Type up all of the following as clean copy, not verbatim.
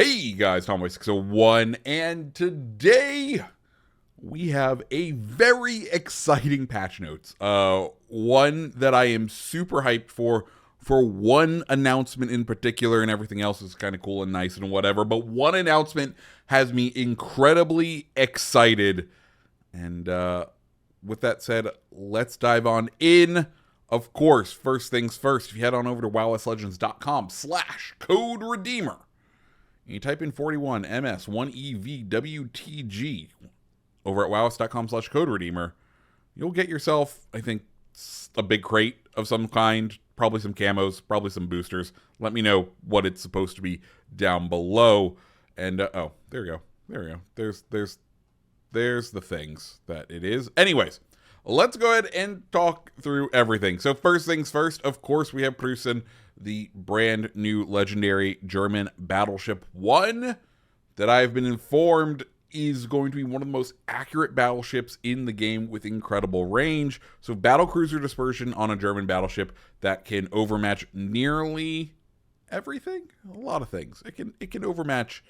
Hey guys, Tomboy601, and today we have a very exciting patch notes. One that I am super hyped for one announcement in particular, and everything else is kind of cool and nice and whatever. But one announcement has me incredibly excited. And with that said, let's dive on in. Of course, first things first, if you head on over to WoWSLegends.com/code redeemer. You type in 41 MS 1EVWTG over at wowus.com/code redeemer. You'll get yourself, I think, a big crate of some kind, probably some camos, probably some boosters. Let me know what it's supposed to be down below. And oh, there we go. There we go. There's the things that it is. Anyways, let's go ahead and talk through everything. So first things first, of course, we have Prusen, the brand new legendary German battleship, one that I've been informed is going to be one of the most accurate battleships in the game with incredible range. So battlecruiser dispersion on a German battleship that can overmatch nearly everything, a lot of things. It can overmatch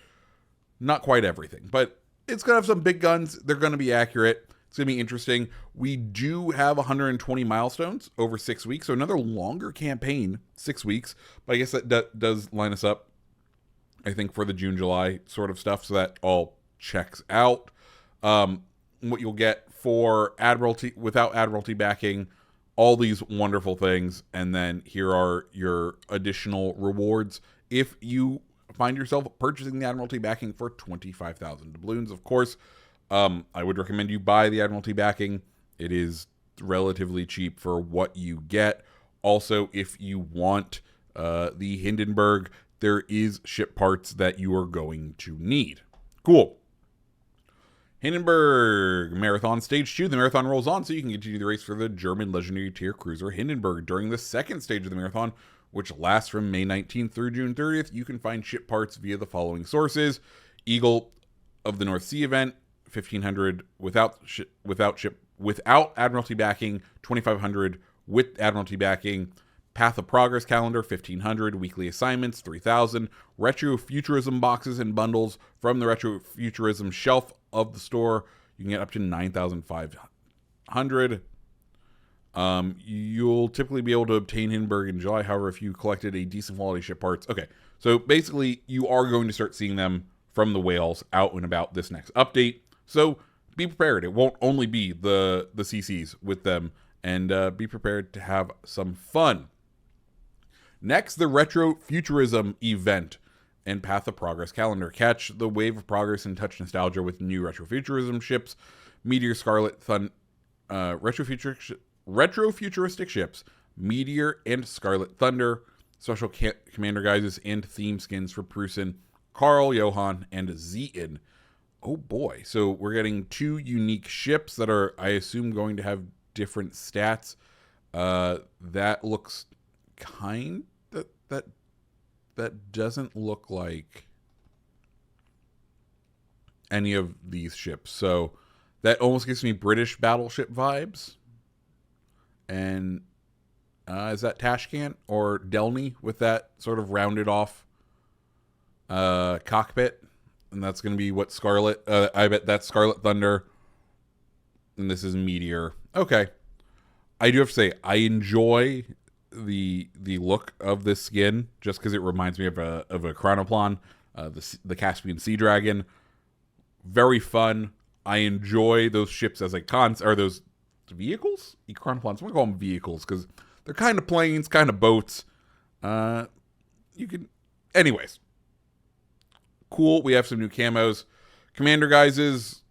not quite everything, but it's gonna have some big guns. They're gonna be accurate. It's going to be interesting. We do have 120 milestones over 6 weeks, so another longer campaign, 6 weeks. But I guess that does line us up, I think, for the June, July sort of stuff, so that all checks out. What you'll get for Admiralty, without Admiralty backing, all these wonderful things, and then here are your additional rewards if you find yourself purchasing the Admiralty backing for 25,000 doubloons, of course. I would recommend you buy the Admiralty backing. It is relatively cheap for what you get. Also, if you want the Hindenburg, there is ship parts that you are going to need. Cool. Hindenburg Marathon Stage 2. The marathon rolls on, so you can continue the race for the German legendary tier cruiser Hindenburg. During the second stage of the marathon, which lasts from May 19th through June 30th, you can find ship parts via the following sources. Eagle of the North Sea event, 1,500 without Admiralty backing, 2,500 with Admiralty backing. Path of Progress calendar, 1,500. Weekly assignments, 3,000. Retrofuturism boxes and bundles from the Retrofuturism shelf of the store. You can get up to 9,500. You'll typically be able to obtain Hindenburg in July. However, if you collected a decent quality ship parts. Okay, so basically you are going to start seeing them from the whales out and about this next update. So be prepared. It won't only be the CCs with them, and be prepared to have some fun. Next, the Retrofuturism event and Path of Progress calendar. Catch the wave of progress and touch nostalgia with new Retrofuturism ships, Meteor, Scarlet, Retrofuturistic ships, Meteor and Scarlet Thunder, special commander guises, and theme skins for Prusen, Karl, Johann, and Zeton. Oh boy. So we're getting 2 unique ships that are, I assume, going to have different stats. That looks that doesn't look like any of these ships. So that almost gives me British battleship vibes. And is that Tashkent or Delny with that sort of rounded off cockpit? And that's going to be what Scarlet, I bet that's Scarlet Thunder. And this is Meteor. Okay. I do have to say, I enjoy the look of this skin, just because it reminds me of a Chronoplan, the Caspian Sea Dragon. Very fun. I enjoy those ships as or those vehicles? Chronoplans. I'm going to call them vehicles, because they're kind of planes, kind of boats. Anyways. Cool. We have some new camos. Commander guises.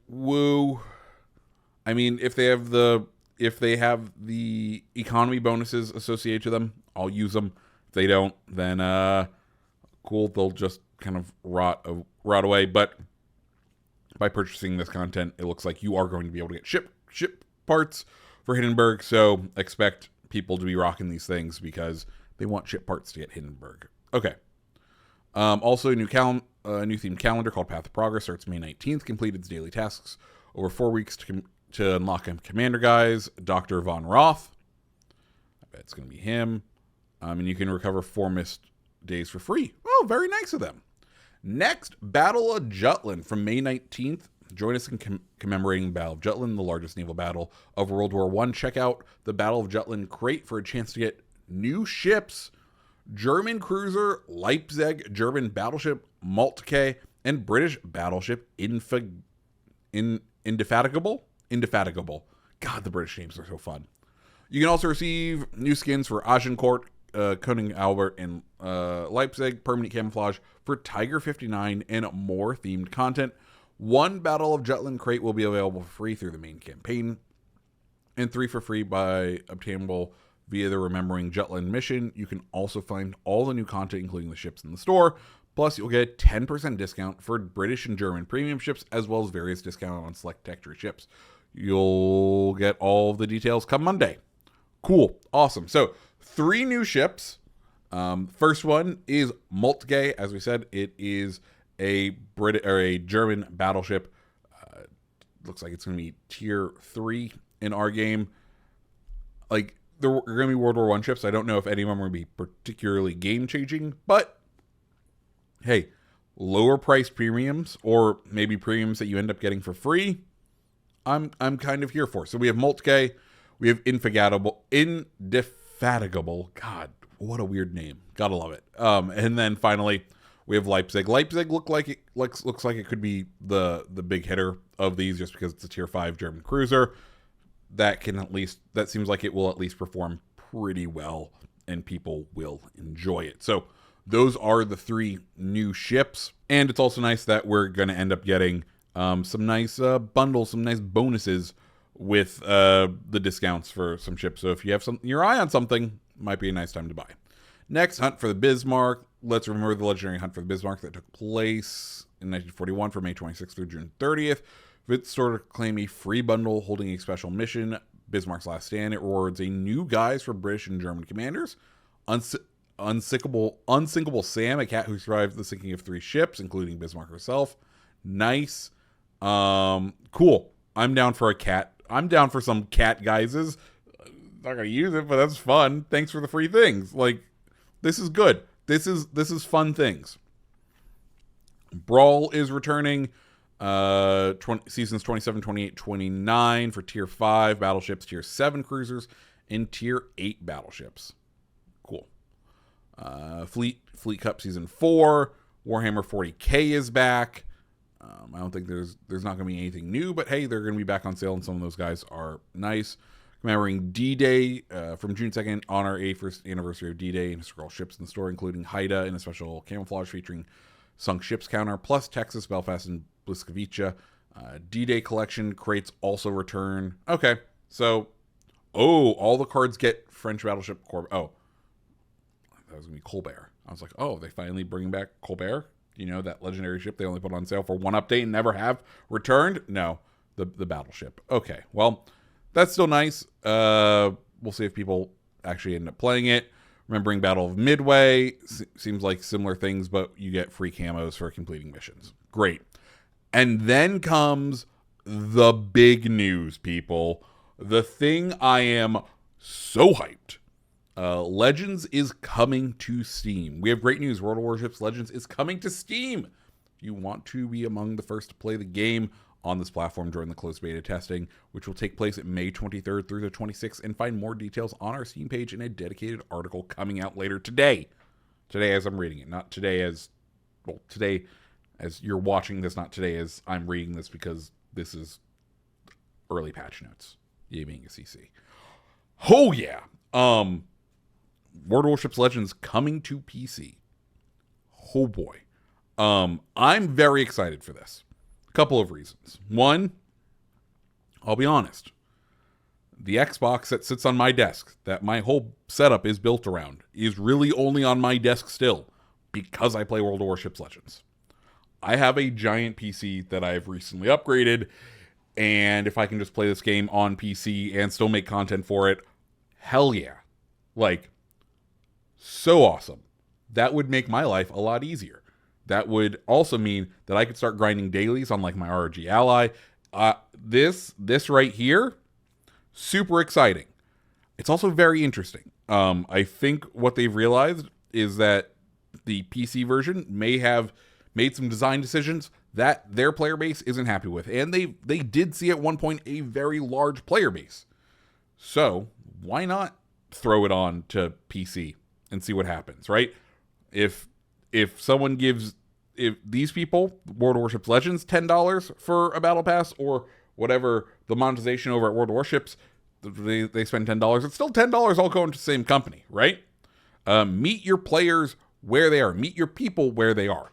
Woo. I mean, if they have the economy bonuses associated to them, I'll use them. If they don't, then cool. They'll just kind of rot away. But by purchasing this content, it looks like you are going to be able to get ship parts for Hindenburg. So expect people to be rocking these things because they want ship parts to get Hindenburg. Okay. Also, a new theme calendar called Path of Progress starts May 19th. Complete its daily tasks over 4 weeks to unlock commander guys. Dr. Von Roth. I bet it's going to be him. And you can recover 4 missed days for free. Oh, very nice of them. Next, Battle of Jutland from May 19th. Join us in commemorating Battle of Jutland, the largest naval battle of World War I. Check out the Battle of Jutland crate for a chance to get new ships, German cruiser Leipzig, German battleship Moltke, and British battleship Indefatigable. God, the British names are so fun. You can also receive new skins for Agincourt, König Albert, and Leipzig, permanent camouflage for Tiger 59, and more themed content. One Battle of Jutland crate will be available for free through the main campaign, and 3 for free by obtainable via the Remembering Jutland mission. You can also find all the new content, including the ships in the store. Plus, you'll get a 10% discount for British and German premium ships, as well as various discounts on select texture ships. You'll get all the details come Monday. Cool. Awesome. So, 3 new ships. First one is Moltke. As we said, it is a German battleship. Looks like it's going to be tier 3 in our game. Like, they're going to be World War I ships. I don't know if any of them are going to be particularly game-changing, but hey, lower price premiums, or maybe premiums that you end up getting for free, I'm kind of here for. So we have Moltke, we have Indefatigable. God, what a weird name. Gotta love it. And then finally, we have Leipzig. Leipzig looks like it could be the big hitter of these, just because it's a tier 5 German cruiser. That seems like it will at least perform pretty well, and people will enjoy it. So those are the 3 new ships, and it's also nice that we're going to end up getting some nice bundles, some nice bonuses with the discounts for some ships. So if you have your eye on something, might be a nice time to buy. Next, Hunt for the Bismarck. Let's remember the legendary Hunt for the Bismarck that took place in 1941 from May 26th through June 30th. This store to claim a free bundle holding a special mission, Bismarck's Last Stand. It rewards a new guise for British and German commanders. Unsinkable Sam, a cat who survived the sinking of 3 ships, including Bismarck herself. Nice. Cool. I'm down for a cat. I'm down for some cat guises. Not gonna use it, but that's fun. Thanks for the free things. Like, this is good. This is fun things. Brawl is returning. Seasons 27, 28, 29 for tier 5 battleships, tier 7 cruisers, and tier 8 battleships. Cool. Fleet Cup season 4, Warhammer 40K is back. I don't think there's not going to be anything new, but hey, they're going to be back on sale, and some of those guys are nice. Commemorating D-Day from June 2nd on our 81st anniversary of D-Day, and historical ships in the store, including Haida in a special camouflage featuring sunk ships counter, plus Texas, Belfast, and Bliskovica. D-Day collection crates also return. Okay, so, all the cards get French battleship Corvair. Oh, that was going to be Colbert. I was like, they finally bring back Colbert? You know, that legendary ship they only put on sale for one update and never have returned? No, the battleship. Okay, well, that's still nice. We'll see if people actually end up playing it. Remembering Battle of Midway. Seems like similar things, but you get free camos for completing missions. Great. And then comes the big news, people. The thing I am so hyped. Legends is coming to Steam. We have great news. World of Warships Legends is coming to Steam. If you want to be among the first to play the game on this platform during the closed beta testing, which will take place at May 23rd through the 26th, and find more details on our Steam page in a dedicated article coming out later today. Today as I'm reading it, not today as, today as you're watching this, not today as I'm reading this, because this is early patch notes. Yay being a CC. Oh yeah. World of Warships Legends coming to PC. Oh boy. I'm very excited for this. A couple of reasons. One, I'll be honest. The Xbox that sits on my desk, that my whole setup is built around, is really only on my desk still because I play World of Warships Legends. I have a giant PC that I've recently upgraded, and if I can just play this game on PC and still make content for it, hell yeah. Like, so awesome. That would make my life a lot easier. That would also mean that I could start grinding dailies on like my RG ally. This right here, super exciting. It's also very interesting. I think what they've realized is that the PC version may made some design decisions that their player base isn't happy with. And they did see at one point a very large player base. So why not throw it on to PC and see what happens, right? If someone gives, if these people, World of Warships Legends, $10 for a battle pass, or whatever the monetization over at World of Warships, they spend $10, it's still $10 all going to the same company, right? Meet your players where they are. Meet your people where they are.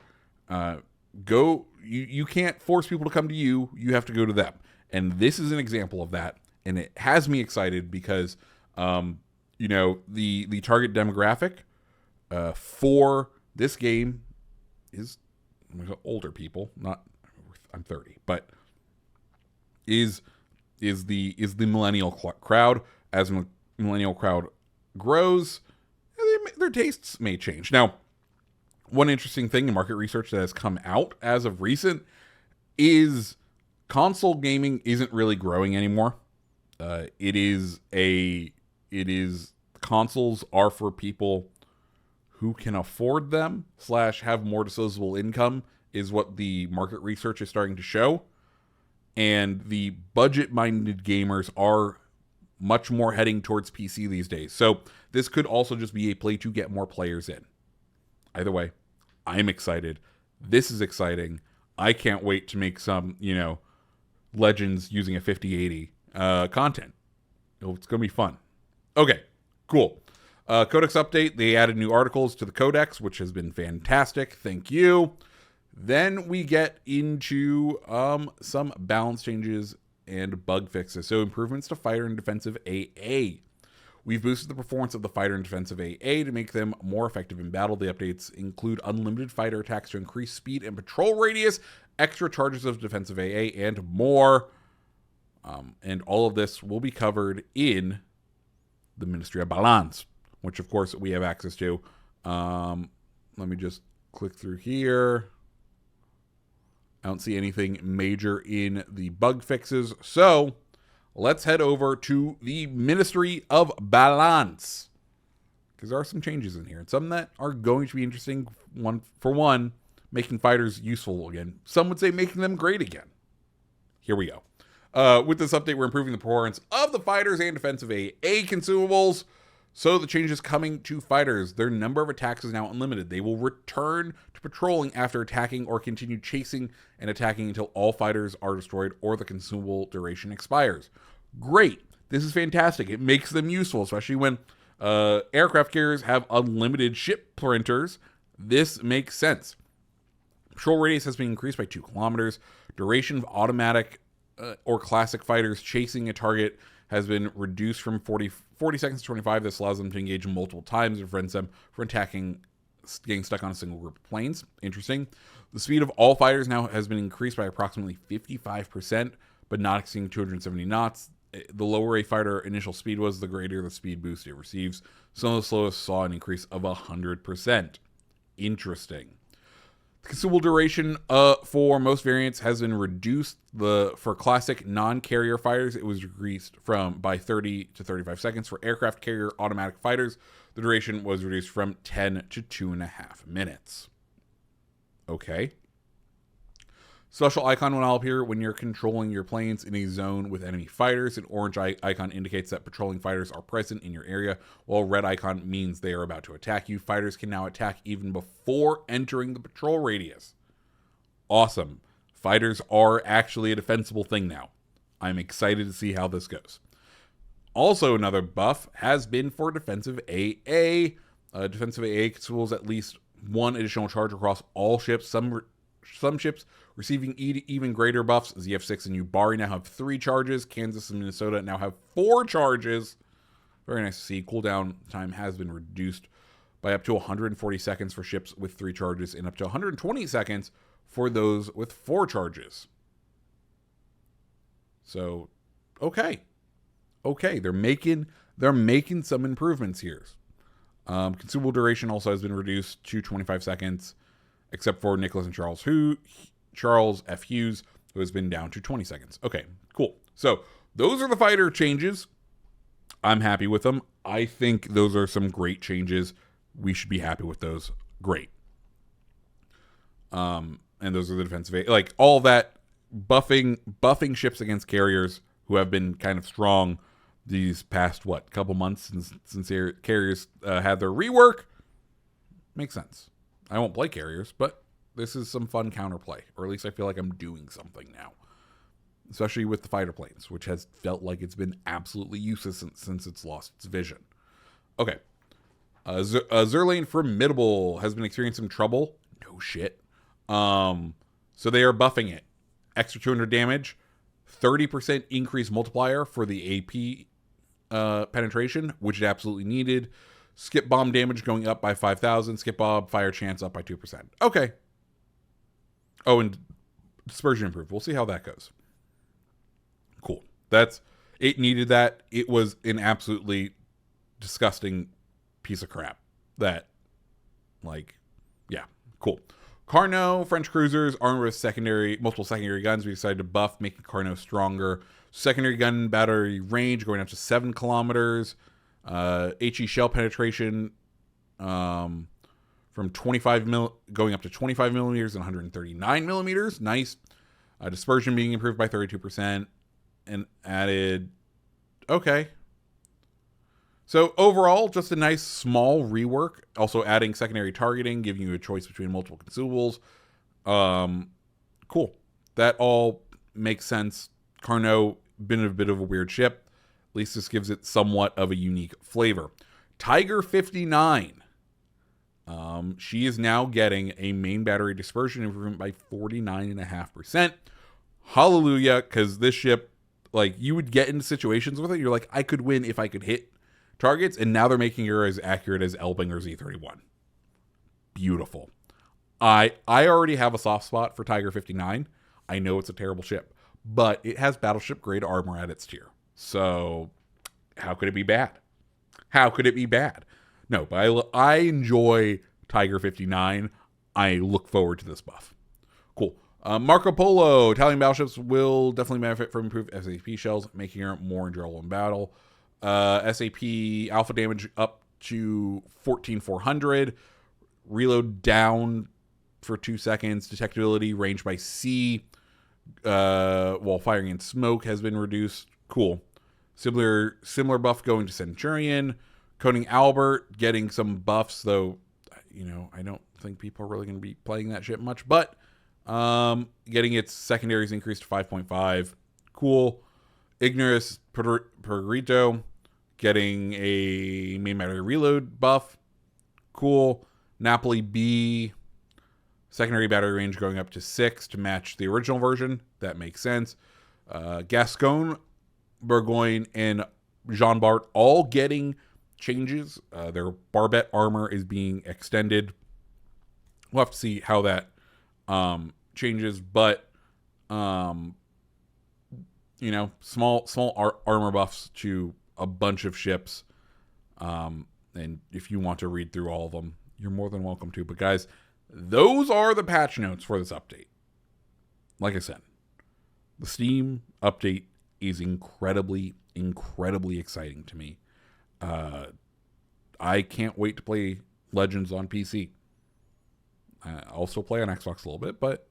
You can't force people to come to you. You have to go to them. And this is an example of that. And it has me excited because, the target demographic for this game is older people. Not, I'm 30, but is the millennial crowd. As the millennial crowd grows, their tastes may change. Now, one interesting thing in market research that has come out as of recent is console gaming isn't really growing anymore. Consoles are for people who can afford them / have more disposable income, is what the market research is starting to show. And the budget-minded gamers are much more heading towards PC these days. So this could also just be a play to get more players in. Either way, I'm excited. This is exciting. I can't wait to make some, Legends using a 5080 content. It's going to be fun. Okay, cool. Codex update. They added new articles to the Codex, which has been fantastic. Thank you. Then we get into some balance changes and bug fixes. So improvements to fighter and defensive AA. We've boosted the performance of the fighter and defensive AA to make them more effective in battle. The updates include unlimited fighter attacks to increase speed and patrol radius, extra charges of defensive AA, and more. And all of this will be covered in the Ministry of Balance, which of course we have access to. Let me just click through here. I don't see anything major in the bug fixes. So let's head over to the Ministry of Balance, because there are some changes in here and some that are going to be interesting. One, making fighters useful again. Some would say making them great again. Here we go. With this update, we're improving the performance of the fighters and defensive AA consumables. So the changes coming to fighters. Their number of attacks is now unlimited. They will return to patrolling after attacking or continue chasing and attacking until all fighters are destroyed or the consumable duration expires. Great. This is fantastic. It makes them useful, especially when aircraft carriers have unlimited ship printers. This makes sense. Patrol radius has been increased by 2 kilometers. Duration of automatic or classic fighters chasing a target has been reduced from 40 seconds to 25. This allows them to engage multiple times and prevents them from getting stuck on a single group of planes. Interesting. The speed of all fighters now has been increased by approximately 55%, but not exceeding 270 knots. The lower a fighter initial speed was, the greater the speed boost it receives. Some of the slowest saw an increase of 100%. Interesting. The consumable duration for most variants has been reduced. For classic non-carrier fighters, it was decreased by 30 to 35 seconds. For aircraft carrier automatic fighters, the duration was reduced from 10 to 2.5 minutes. Okay. Special icon will appear when you're controlling your planes in a zone with enemy fighters. An orange icon indicates that patrolling fighters are present in your area, while a red icon means they are about to attack you. Fighters can now attack even before entering the patrol radius. Awesome. Fighters are actually a defensible thing now. I'm excited to see how this goes. Also, another buff has been for defensive AA. Defensive AA consumables at least 1 additional charge across all ships. Some ships receiving even greater buffs. ZF6 and Ubari now have 3 charges. Kansas and Minnesota now have 4 charges. Very nice to see. Cooldown time has been reduced by up to 140 seconds for ships with 3 charges and up to 120 seconds for those with 4 charges. So, okay, they're making some improvements here. Consumable duration also has been reduced to 25 seconds, except for Nicholas and Charles F. Hughes, who has been down to 20 seconds. Okay, cool. So those are the fighter changes. I'm happy with them. I think those are some great changes. We should be happy with those. Great. And those are the defensive, like all that buffing ships against carriers who have been kind of strong these past couple months since carriers had their rework. Makes sense. I won't play carriers, but this is some fun counterplay, or at least I feel like I'm doing something now, especially with the fighter planes, which has felt like it's been absolutely useless since it's lost its vision. Okay. Zerlane Formidable has been experiencing some trouble. No shit. So they are buffing it. Extra 200 damage, 30% increased multiplier for the AP penetration, which it absolutely needed. Skip bomb damage going up by 5,000. Skip bomb fire chance up by 2%. Okay. Oh, and dispersion improved. We'll see how that goes. Cool. It needed that. It was an absolutely disgusting piece of crap. Yeah, cool. Carnot, French cruisers, armed with multiple secondary guns. We decided to buff, making Carnot stronger. Secondary gun battery range going up to 7 kilometers. HE shell penetration from 25 going up to 25 millimeters and 139 millimeters. Nice. Dispersion being improved by 32% and added. Okay. So overall, just a nice small rework. Also adding secondary targeting, giving you a choice between multiple consumables. Cool. That all makes sense. Carnot, been a bit of a weird ship. At least this gives it somewhat of a unique flavor. Tiger 59. She is now getting a main battery dispersion improvement by 49.5%. Hallelujah, because this ship, like, you would get into situations with it. You're like, I could win if I could hit targets, and now they're making her as accurate as Elbing or Z31. Beautiful. I already have a soft spot for Tiger 59. I know it's a terrible ship, but it has battleship grade armor at its tier. So how could it be bad? How could it be bad? No, but I enjoy Tiger 59. I look forward to this buff. Cool. Marco Polo. Italian battleships will definitely benefit from improved SAP shells, making her more endurable in battle. SAP alpha damage up to 14,400. Reload down for 2 seconds. Detectability range by sea while firing in smoke has been reduced. Cool. Similar buff going to Centurion. Coning Albert getting some buffs, though, I don't think people are really going to be playing that ship much, but getting its secondaries increased to 5.5. Cool. Ignis Pergrito getting a main battery reload buff. Cool. Napoli B, secondary battery range going up to 6 to match the original version. That makes sense. Gascon, Burgoyne, and Jean Bart all getting changes. Their barbette armor is being extended. We'll have to see how that changes, but small armor buffs to a bunch of ships. And if you want to read through all of them, you're more than welcome to. But guys, those are the patch notes for this update. Like I said, the Steam update is incredibly exciting to me. I can't wait to play Legends on PC. I'll still play on Xbox a little bit, but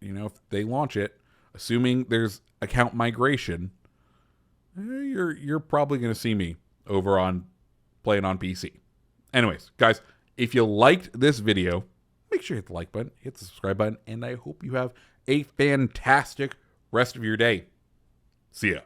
if they launch it, assuming there's account migration, you're probably going to see me over on playing on PC. Anyways, guys, if you liked this video, make sure you hit the like button, hit the subscribe button, and I hope you have a fantastic rest of your day. See ya.